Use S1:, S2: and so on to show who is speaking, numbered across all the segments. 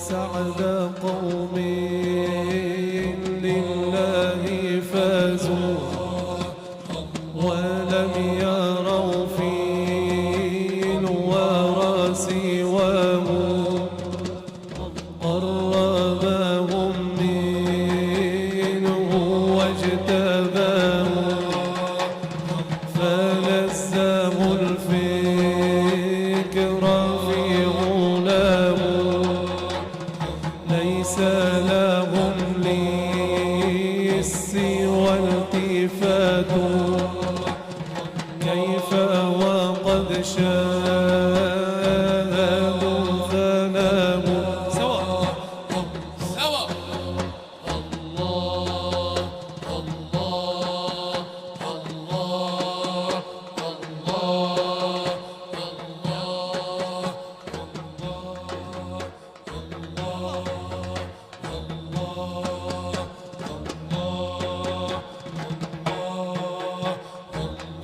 S1: سعد قوم لله فازوا ولم يروا في الورى سواه قربهم منه واجتباه فلزه الفكر في غلاه ليس لهم للسوى التفات كيف وقد شاهدوا ثناه سوا
S2: سوا الله الله الله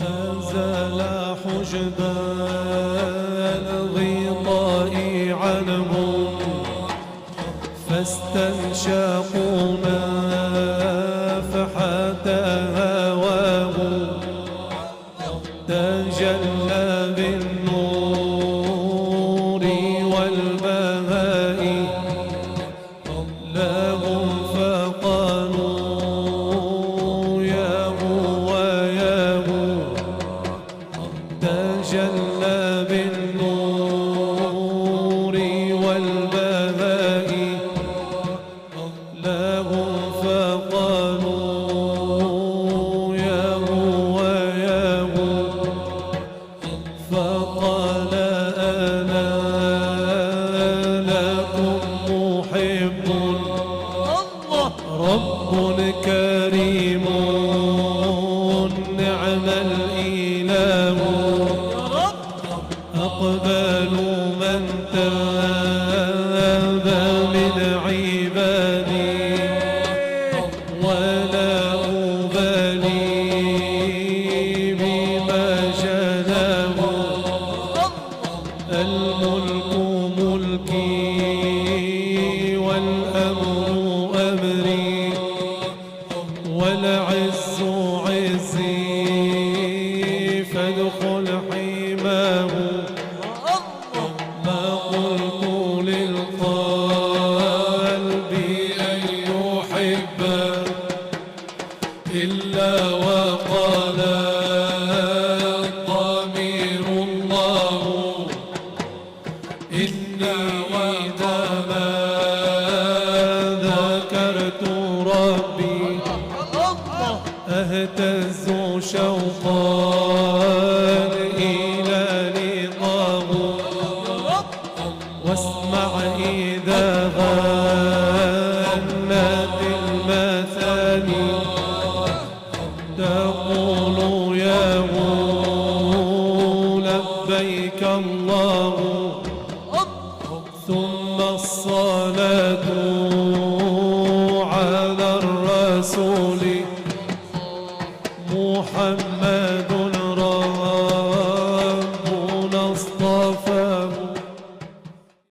S1: أزال حجب الغطاء عنهم فاستنشقوا نفحة هواه تجلى بالنور والبهاء لهم فقالوا يا هو يا هو تجلى بالنور والبهاء لهم فقالوا يا هو يا هو فقال أنا لكم محب رب كريم نعم الإله أقبلوا من تاب من عبادي ولا أبالي بما جناه الملك ملكي والأمر أمري والعز عزي فادخل حماه ما قلت للقلب أن يحب إلا وقال الضمير الله إني إذا ما ذكرت ربي أهتز شوقا